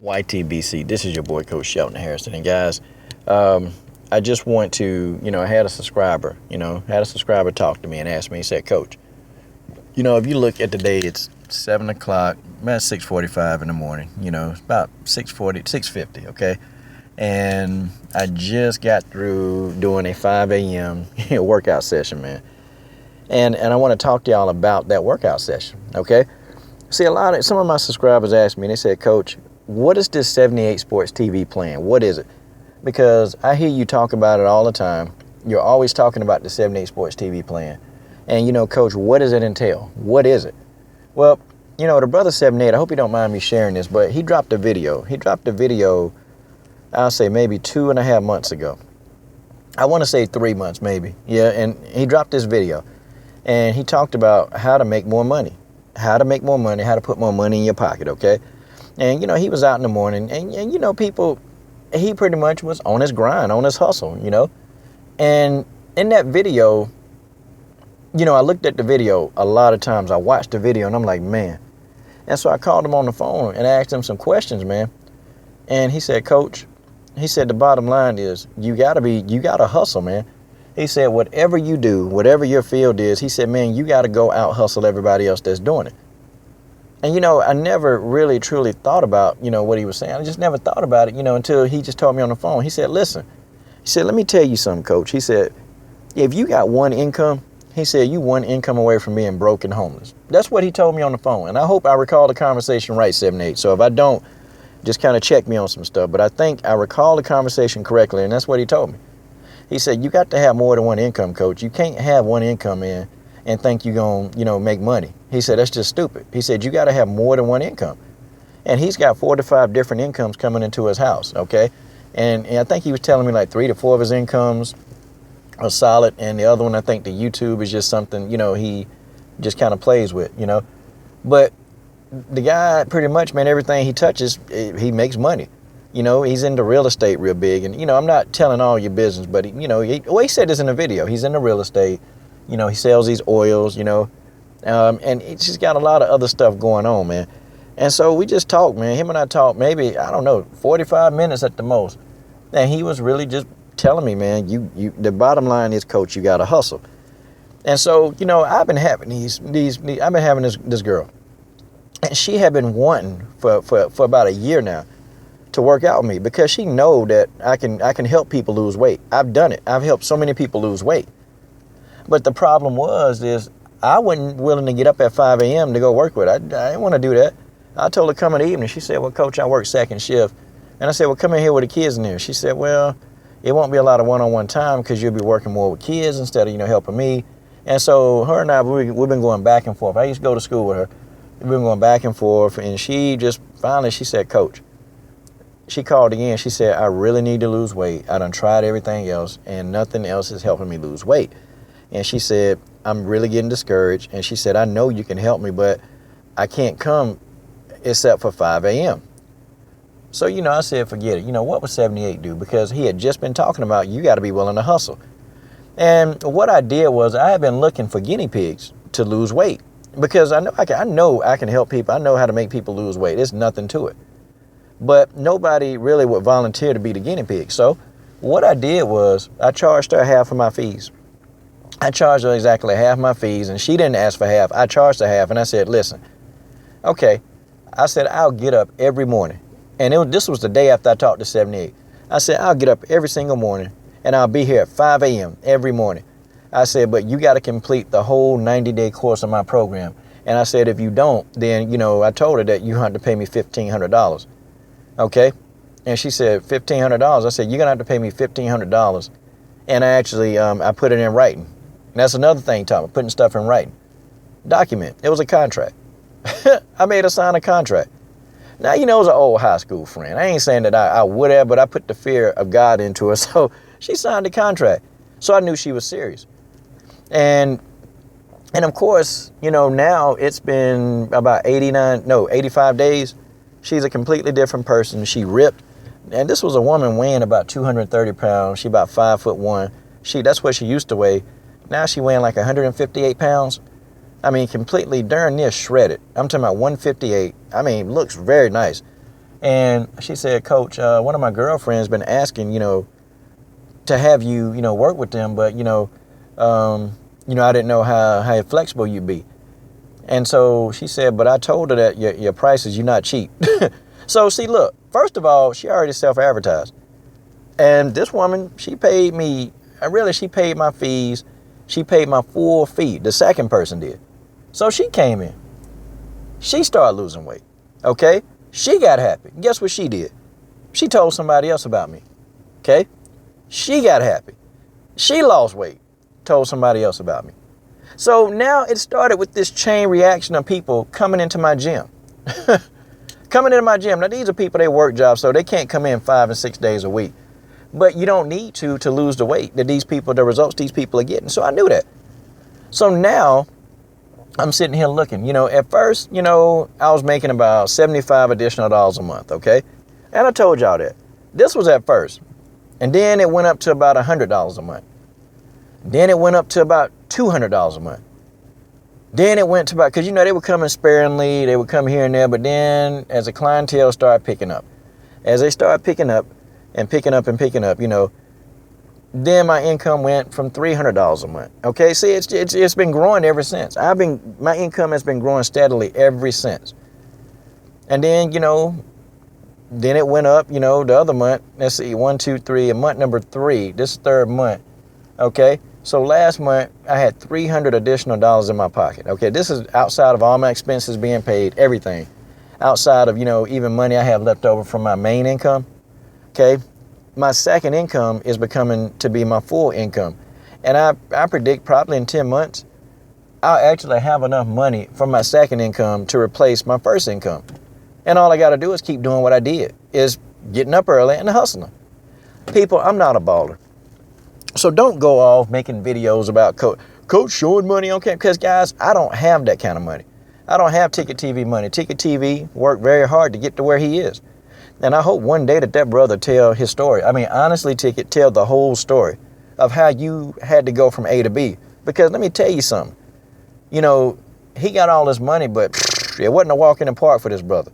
YTBC, this is your boy Coach Shelton Harrison. And guys, I just want to, I had a subscriber, talk to me and ask me, he said, Coach, if you look at the day, it's 7 o'clock, about 6:45 in the morning, it's about 6:40, 6:50, okay? And I just got through doing a 5 a.m. workout session, man. And I want to talk to y'all about that workout session, okay? See, some of my subscribers asked me, they said, Coach, what is this 78 Sports TV plan? What is it? Because I hear you talk about it all the time. You're always talking about the 78 Sports TV plan. And, Coach, what does it entail? What is it? Well, the brother 78, I hope you don't mind me sharing this, but he dropped a video. I'll say maybe 2.5 months ago. I want to say 3 months maybe. Yeah, and he dropped this video. And he talked about how to make more money. How to put more money in your pocket, okay? And, he was out in the morning and people, he pretty much was on his grind, on his hustle, And in that video, I looked at the video a lot of times. I watched the video and I'm like, man. And so I called him on the phone and asked him some questions, man. And he said, Coach, the bottom line is you gotta hustle, man. He said, whatever you do, whatever your field is, he said, man, you gotta go out hustle everybody else that's doing it. And, I never really truly thought about, what he was saying. I just never thought about it, until he just told me on the phone. He said, listen, let me tell you something, Coach. He said, if you got one income, he said, you one income away from being broke and homeless. That's what he told me on the phone. And I hope I recall the conversation right, 78. So if I don't, just kind of check me on some stuff. But I think I recall the conversation correctly, and that's what he told me. He said, you got to have more than one income, Coach. You can't have one income in and think you're going to, make money. He said, that's just stupid. He said, you got to have more than one income. And he's got 4 to 5 different incomes coming into his house, okay? And I think he was telling me like 3 to 4 of his incomes are solid. And the other one, I think the YouTube is just something, he just kind of plays with, But the guy pretty much, man, everything he touches, he makes money. He's into real estate real big. And, I'm not telling all your business, but, he said this in the video. He's into real estate. He sells these oils, and he's just got a lot of other stuff going on, man. And so we just talked, man. Him and I talked maybe, 45 minutes at the most. And he was really just telling me, man, the bottom line is, Coach, you got to hustle. And so, I've been having this girl. And she had been wanting for about a year now to work out with me because she know that I can help people lose weight. I've done it. I've helped so many people lose weight. But the problem is I wasn't willing to get up at 5 a.m. to go work with her. I didn't want to do that. I told her to come in the evening. She said, well, Coach, I work second shift. And I said, well, come in here with the kids in there. She said, well, it won't be a lot of one-on-one time because you'll be working more with kids instead of, helping me. And so her and I, we've been going back and forth. I used to go to school with her. We've been going back and forth. And she just finally, she said, Coach, she called again. She said, I really need to lose weight. I done tried everything else and nothing else is helping me lose weight. And she said, I'm really getting discouraged. And she said, I know you can help me, but I can't come except for 5 a.m. So, I said, forget it. What would 78 do? Because he had just been talking about you got to be willing to hustle. And what I did was I had been looking for guinea pigs to lose weight because I know I can help people. I know how to make people lose weight. There's nothing to it. But nobody really would volunteer to be the guinea pig. So what I did was I charged her half of my fees. I charged her exactly half my fees, and she didn't ask for half. I charged her half, and I said, listen, okay. I said, I'll get up every morning. And this was the day after I talked to 78. I said, I'll get up every single morning, and I'll be here at 5 a.m. every morning. I said, but you got to complete the whole 90-day course of my program. And I said, if you don't, then, I told her that you have to pay me $1,500. Okay? And she said, $1,500? I said, you're going to have to pay me $1,500. And I actually, I put it in writing. And that's another thing, Tom, putting stuff in writing. Document. It was a contract. I made her sign a contract. Now, it was an old high school friend. I ain't saying that I would have, but I put the fear of God into her. So she signed the contract. So I knew she was serious. And of course, now it's been about 85 days. She's a completely different person. She ripped. And this was a woman weighing about 230 pounds. She about 5'1". That's what she used to weigh. Now she weighing like 158 pounds. I mean, completely darn near shredded. I'm talking about 158. I mean, looks very nice. And she said, Coach, one of my girlfriends been asking, to have you, work with them, but, I didn't know how flexible you'd be. And so she said, but I told her that your prices, you're not cheap. So see, look, first of all, she already self-advertised. And this woman, she paid me, she paid my fees. She paid my full fee. The second person did. So she came in. She started losing weight. Okay? She got happy. Guess what she did? She told somebody else about me. Okay? She got happy. She lost weight. Told somebody else about me. So now it started with this chain reaction of people coming into my gym. Coming into my gym. Now these are people, they work jobs, so they can't come in 5 and 6 days a week. But you don't need to lose the weight that the results these people are getting. So I knew that. So now I'm sitting here looking, at first, I was making about $75 additional a month. Okay. And I told y'all that this was at first. And then it went up to about $100 a month. Then it went up to about $200 a month. Then it went to about, because, they would come in sparingly, they would come here and there, but then as the clientele started picking up, as they started picking up and picking up and picking up, then my income went from $300 a month. Okay, see, it's been growing ever since. My income has been growing steadily ever since. And then, then it went up, the other month. Let's see, 1, 2, 3, month number 3, this third month. Okay. So last month I had $300 additional in my pocket. Okay. This is outside of all my expenses being paid, everything outside of, even money I have left over from my main income. Okay. My second income is becoming to be my full income. And I predict probably in 10 months, I'll actually have enough money from my second income to replace my first income. And all I got to do is keep doing what I did, is getting up early and hustling. People, I'm not a baller. So don't go off making videos about coach showing money on camera. Because, guys, I don't have that kind of money. I don't have Ticket TV money. Ticket TV worked very hard to get to where he is. And I hope one day that brother tell his story. I mean, honestly, Ticket, tell the whole story of how you had to go from A to B. Because let me tell you something. He got all this money, but it wasn't a walk in the park for this brother.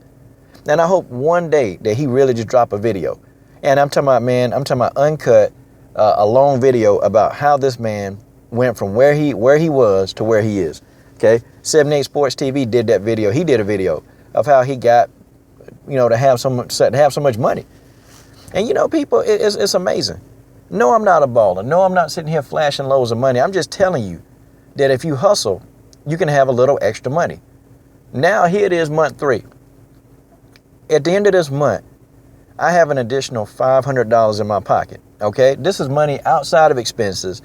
And I hope one day that he really just drop a video. And I'm talking about uncut, a long video about how this man went from where he was to where he is. Okay, 78SportsTV did that video. He did a video of how he got, to have so much money. And people, it's amazing. No, I'm not a baller. No, I'm not sitting here flashing loads of money. I'm just telling you that if you hustle, you can have a little extra money. Now here it is, month 3. At the end of this month, I have an additional $500 in my pocket. Okay, this is money outside of expenses,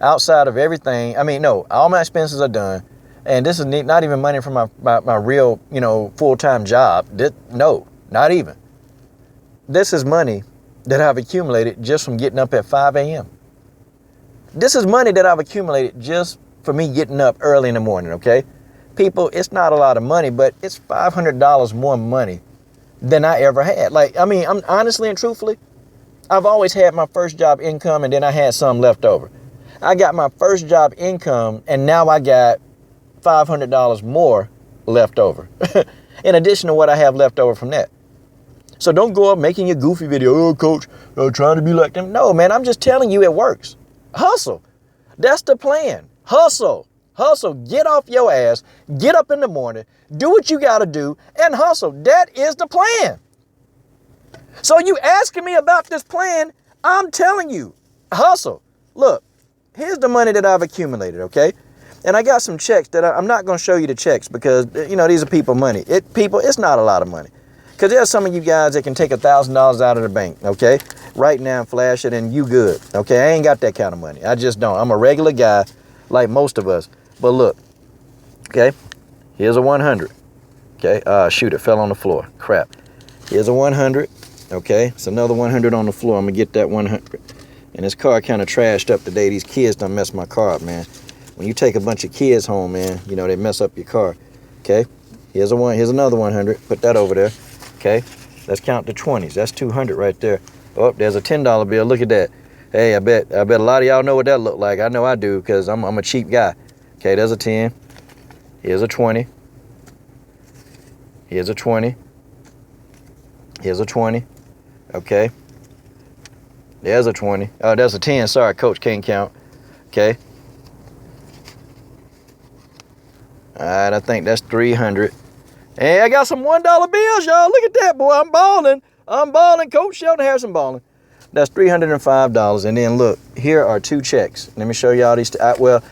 outside of everything. I mean, no, all my expenses are done. And this is not even money from my real, full-time job. No, not even. This is money that I've accumulated just from getting up at 5 a.m. This is money that I've accumulated just for me getting up early in the morning, okay? People, it's not a lot of money, but it's $500 more money than I ever had. I'm honestly and truthfully, I've always had my first job income and then I had some left over. I got my first job income and now I got $500 more left over in addition to what I have left over from that. So don't go up making your goofy video, oh, coach, trying to be like them. No, man, I'm just telling you it works. Hustle. That's the plan. Hustle. Get off your ass. Get up in the morning. Do what you got to do and hustle. That is the plan. So you asking me about this plan, I'm telling you, hustle. Look, here's the money that I've accumulated, okay? And I got some checks that I'm not going to show you the checks because, these are people money. It's not a lot of money. Because there's some of you guys that can take $1,000 out of the bank, okay? Right now and flash it and you good, okay? I ain't got that kind of money. I just don't. I'm a regular guy like most of us. But look, okay? Here's a 100, okay? Shoot, it fell on the floor. Crap. Here's a 100, okay? It's another 100 on the floor. I'm going to get that 100. And this car kind of trashed up today. These kids done messed my car up, man. When you take a bunch of kids home, man, they mess up your car, okay? Here's another 100. Put that over there. Okay, let's count the 20s. That's 200 right there. Oh, there's a $10 bill. Look at that. Hey, I bet a lot of y'all know what that looked like. I know I do because I'm a cheap guy. Okay, there's a 10. Here's a 20. Here's a 20. Here's a 20. Okay. There's a 20. Oh, there's a 10. Sorry, coach can't count. Okay. All right, I think that's 300. Hey, I got some $1 bills, y'all. Look at that, boy. I'm balling. I'm balling. Coach Shelton Harrison balling. That's $305. And then look, here are 2 checks. Let me show y'all these. Well,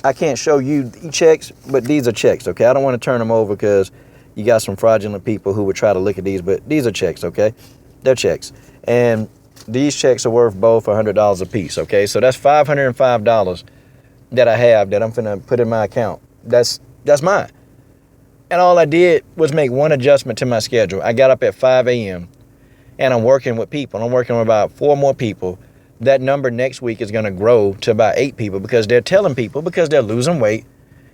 I can't show you the checks, but these are checks, okay? I don't want to turn them over because you got some fraudulent people who would try to look at these, but these are checks, okay? They're checks. And these checks are worth both $100 a piece, okay? So that's $505 that I have that I'm finna put in my account. That's mine. And all I did was make one adjustment to my schedule. I got up at 5 a.m. and I'm working with people. I'm working with about 4 more people. That number next week is going to grow to about 8 people because they're telling people because they're losing weight,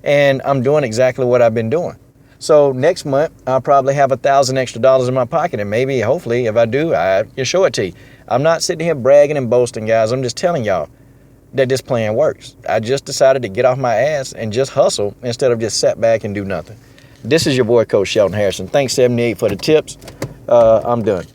and I'm doing exactly what I've been doing. So next month, I'll probably have $1,000 extra in my pocket, and maybe, hopefully, if I do, I can show it to you. I'm not sitting here bragging and boasting, guys. I'm just telling y'all that this plan works. I just decided to get off my ass and just hustle instead of just sit back and do nothing. This is your boy, Coach Shelton Harrison. Thanks, 78, for the tips. I'm done.